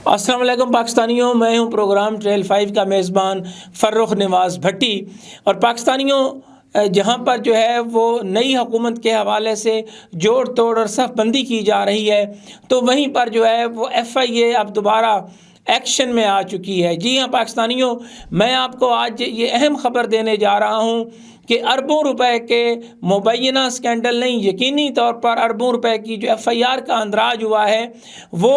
السلام علیکم پاکستانیوں، میں ہوں پروگرام ٹریل 5 کا میزبان فرخ نواز بھٹی۔ اور پاکستانیوں، جہاں پر جو ہے وہ نئی حکومت کے حوالے سے جوڑ توڑ اور صف بندی کی جا رہی ہے، تو وہیں پر جو ہے وہ FIA اب دوبارہ ایکشن میں آ چکی ہے۔ جی ہاں پاکستانیوں، میں آپ کو آج یہ اہم خبر دینے جا رہا ہوں کہ اربوں روپے کے مبینہ سکینڈل نہیں، یقینی طور پر اربوں روپے کی جو FIR کا اندراج ہوا ہے، وہ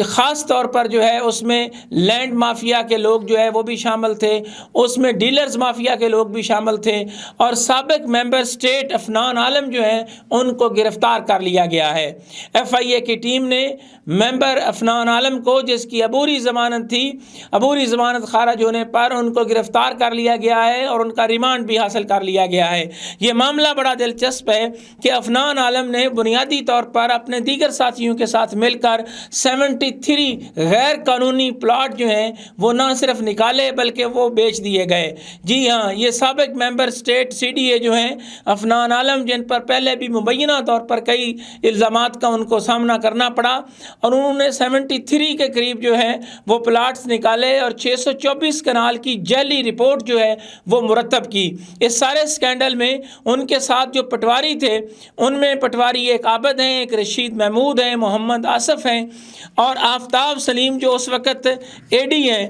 خاص طور پر جو ہے اس میں لینڈ مافیا کے لوگ جو ہے وہ بھی شامل تھے، اس میں ڈیلرز مافیا کے لوگ بھی شامل تھے، اور سابق ممبر سٹیٹ عفنان عالم جو ہیں ان کو گرفتار کر لیا گیا ہے۔ FIA کی ٹیم نے ممبر عفنان عالم کو، جس کی عبوری ضمانت تھی، عبوری ضمانت خارج ہونے پر ان کو گرفتار کر لیا گیا ہے اور ان کا ریمانڈ بھی حاصل کر لیا گیا ہے۔ یہ معاملہ بڑا دلچسپ ہے کہ عفنان عالم نے بنیادی طور پر اپنے دیگر ساتھیوں کے ساتھ مل کر 73 غیر قانونی پلاٹ جو ہیں وہ نہ صرف نکالے بلکہ وہ بیچ دیے گئے۔ جی ہاں، یہ سابق ممبر سٹیٹ CDA جو ہیں عفنان عالم، جن پر پہلے بھی مبینہ طور پر کئی الزامات کا ان کو سامنا کرنا پڑا، اور انہوں نے 73 کے قریب جو ہے وہ پلاٹس نکالے اور 624 کنال کی جعلی رپورٹ جو ہے وہ مرتب کی۔ اس سارے سکینڈل میں ان کے ساتھ جو پٹواری تھے، ان میں پٹواری ایک عابد ہیں، ایک رشید محمود ہیں، محمد آصف ہیں، اور آفتاب سلیم جو اس وقت AD ہیں،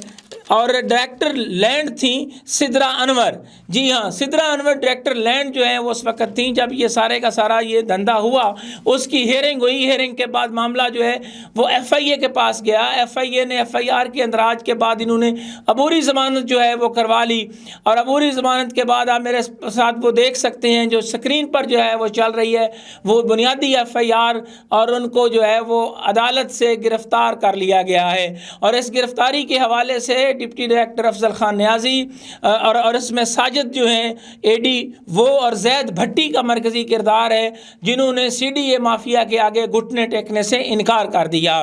اور ڈائریکٹر لینڈ تھیں سدرا انور۔ جی ہاں، سدرا انور ڈائریکٹر لینڈ جو ہیں وہ اس وقت تھیں جب یہ سارے کا سارا یہ دھندا ہوا۔ اس کی ہیئرنگ ہوئی، ہیئرنگ کے بعد معاملہ جو ہے وہ FIA کے پاس گیا۔ FIA نے FIR کے اندراج کے بعد انہوں نے عبوری ضمانت جو ہے وہ کروا لی، اور عبوری ضمانت کے بعد آپ میرے ساتھ وہ دیکھ سکتے ہیں جو سکرین پر جو ہے وہ چل رہی ہے، وہ بنیادی FIR، اور ان کو جو ہے وہ عدالت سے گرفتار کر لیا گیا ہے۔ اور اس گرفتاری کے حوالے سے ڈپٹی ڈائریکٹر افضل خان نیازی اور اس میں ساجد جو ہیں AD، وہ اور زید بھٹی کا مرکزی کردار ہے، جنہوں نے CDA مافیا کے آگے گھٹنے ٹیکنے سے انکار کر دیا،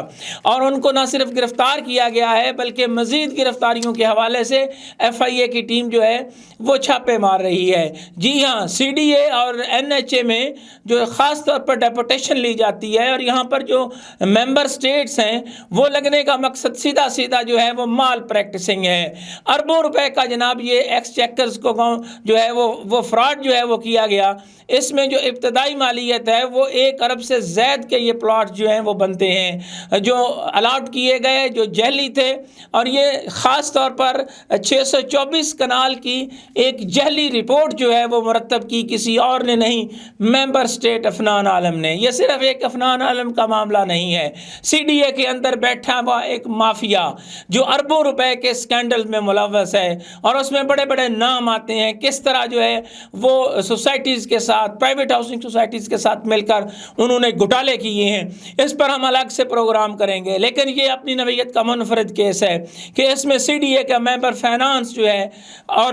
اور ان کو نہ صرف گرفتار کیا گیا ہے بلکہ مزید گرفتاریوں کے حوالے سے FIA کی ٹیم جو ہے وہ چھاپے مار رہی ہے۔ جی ہاں، CDA اور NHA میں جو خاص طور پر ڈیپوٹیشن لی جاتی ہے، اور یہاں پر جو ممبر سٹیٹس ہیں وہ لگنے کا مقصد سیدھا سیدھا جو ہے وہ مال پریکٹسنگ ہے۔ اربوں روپے کا جناب یہ ایکسچیکرز کو جو ہے وہ فراڈ جو ہے وہ کیا گیا۔ اس میں جو ابتدائی مالیت ہے وہ 1 ارب سے زائد کے یہ پلاٹ جو ہیں وہ بنتے ہیں، جو الاٹ کیے گئے، جو جعلی تھے، اور یہ خاص طور پر 624 کنال کی ایک جعلی رپورٹ جو ہے وہ مرتب کی، کسی اور نے نہیں، ممبر سٹیٹ عفنان عالم نے۔ یہ صرف ایک عفنان عالم کا معاملہ نہیں ہے، CDA کے اندر بیٹھا ہوا ایک مافیا جو اربوں روپے کے سکینڈل میں ملوث ہے، اور اس میں بڑے بڑے نام آتے ہیں، کس طرح جو ہے وہ سوسائٹیز کے ساتھ، پرائیویٹ ہاؤسنگ سوسائٹیز کے ساتھ مل کر انہوں نے گھوٹالے کیے ہیں۔ اس پر ہم الگ سے پروگرام کریں گے، لیکن یہ اپنی نوعیت کا منفرد کیس ہے کہ اس میں CDA کا ممبر فائنانس جو ہے، اور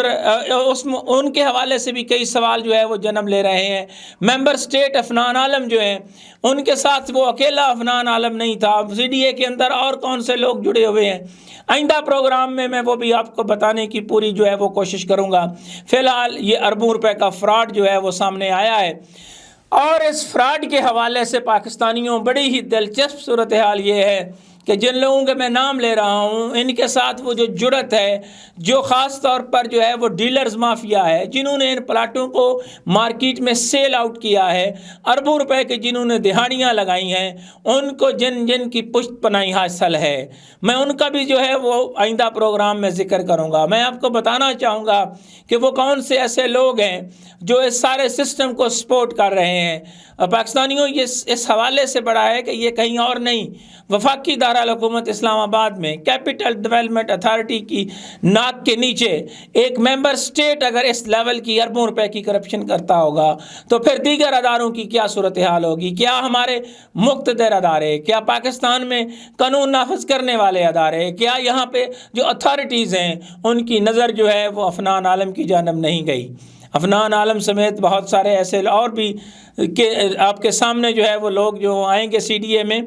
ان کے حوالے سے بھی کئی سوال جو ہے وہ جنم لے رہے ہیں۔ ممبر سٹیٹ عفنان عالم جو ہیں، ان کے ساتھ وہ اکیلا عفنان عالم نہیں تھا، CDA کے اندر اور کون سے لوگ جڑے ہوئے ہیں، آئندہ پروگرام میں وہ بھی آپ کو بتانے کی پوری جو ہے وہ کوشش کروں گا۔ فی الحال یہ اربوں روپے کا فراڈ جو ہے وہ سامنے آیا ہے، اور اس فراڈ کے حوالے سے پاکستانیوں بڑی ہی دلچسپ صورتحال یہ ہے کہ جن لوگوں کے میں نام لے رہا ہوں، ان کے ساتھ وہ جو جڑت ہے، جو خاص طور پر جو ہے وہ ڈیلرز مافیا ہے، جنہوں نے ان پلاٹوں کو مارکیٹ میں سیل آؤٹ کیا ہے، اربوں روپے کے جنہوں نے دہاڑیاں لگائی ہیں، ان کو جن کی پشت پناہی حاصل ہے، میں ان کا بھی جو ہے وہ آئندہ پروگرام میں ذکر کروں گا۔ میں آپ کو بتانا چاہوں گا کہ وہ کون سے ایسے لوگ ہیں جو اس سارے سسٹم کو سپورٹ کر رہے ہیں۔ پاکستانیوں، یہ اس حوالے سے بڑا ہے کہ یہ کہیں اور نہیں، وفاقی دارالحکومت اسلام آباد میں کیپٹل ڈیولپمنٹ اتھارٹی کی ناک کے نیچے ایک ممبر سٹیٹ اگر اس لیول کی اربوں روپے کی کرپشن کرتا ہوگا تو پھر دیگر اداروں کی کیا صورتحال ہوگی؟ کیا ہمارے مقتدر ادارے، کیا پاکستان میں قانون نافذ کرنے والے ادارے، کیا یہاں پہ جو اتھارٹیز ہیں ان کی نظر جو ہے وہ عفنان عالم کی جانب نہیں گئی؟ عفنان عالم سمیت بہت سارے ایسے اور بھی کہ آپ کے سامنے جو ہے وہ لوگ جو آئیں گے CDA میں،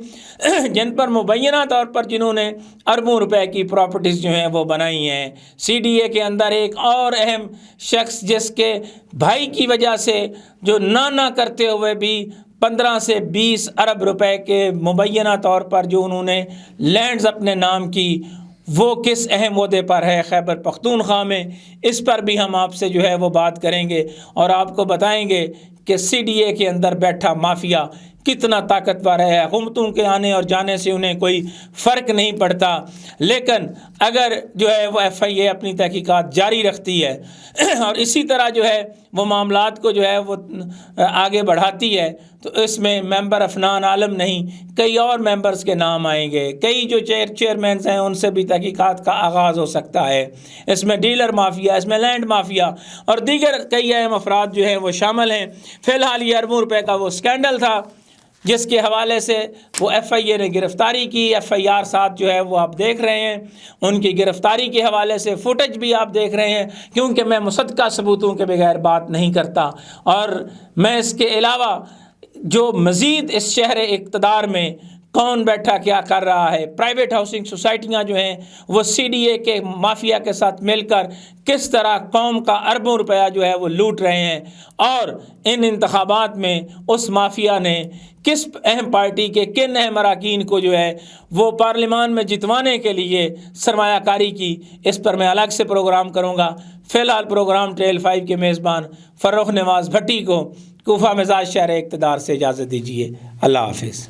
جن پر مبینہ طور پر جنہوں نے اربوں روپے کی پراپرٹیز جو ہیں وہ بنائی ہیں۔ CDA کے اندر ایک اور اہم شخص جس کے بھائی کی وجہ سے جو نہ کرتے ہوئے بھی 15 سے 20 ارب روپے کے مبینہ طور پر جو انہوں نے لینڈز اپنے نام کی، وہ کس اہم عہدے پر ہے خیبر پختونخوا میں، اس پر بھی ہم آپ سے جو ہے وہ بات کریں گے اور آپ کو بتائیں گے کہ سی ڈی اے کے اندر بیٹھا مافیا کتنا طاقتور ہے۔ حکومتوں کے آنے اور جانے سے انہیں کوئی فرق نہیں پڑتا، لیکن اگر جو ہے وہ ایف آئی اے اپنی تحقیقات جاری رکھتی ہے اور اسی طرح جو ہے وہ معاملات کو جو ہے وہ آگے بڑھاتی ہے، تو اس میں ممبر افنان عالم نہیں، کئی اور ممبرز کے نام آئیں گے، کئی جو چیئرمینز ہیں ان سے بھی تحقیقات کا آغاز ہو سکتا ہے۔ اس میں ڈیلر مافیا، اس میں لینڈ مافیا اور دیگر کئی اہم افراد جو ہیں وہ شامل ہیں۔ فی الحال یہ اربوں روپے کا وہ اسکینڈل تھا جس کے حوالے سے وہ ایف آئی اے نے گرفتاری کی۔ ایف آئی آر ساتھ جو ہے وہ آپ دیکھ رہے ہیں، ان کی گرفتاری کے حوالے سے فوٹیج بھی آپ دیکھ رہے ہیں، کیونکہ میں مصدقہ ثبوتوں کے بغیر بات نہیں کرتا۔ اور میں اس کے علاوہ جو مزید اس شہر اقتدار میں کون بیٹھا کیا کر رہا ہے، پرائیویٹ ہاؤسنگ سوسائٹیاں جو ہیں وہ سی ڈی اے کے مافیا کے ساتھ مل کر کس طرح قوم کا اربوں روپیہ جو ہے وہ لوٹ رہے ہیں، اور ان انتخابات میں اس مافیا نے کس اہم پارٹی کے کن اہم اراکین کو جو ہے وہ پارلیمان میں جتوانے کے لیے سرمایہ کاری کی، اس پر میں الگ سے پروگرام کروں گا۔ فی الحال پروگرام ٹریل 5 کے میزبان فرخ نواز بھٹی کو کوفہ مزاج شہر اقتدار سے اجازت دیجیے۔ اللہ حافظ۔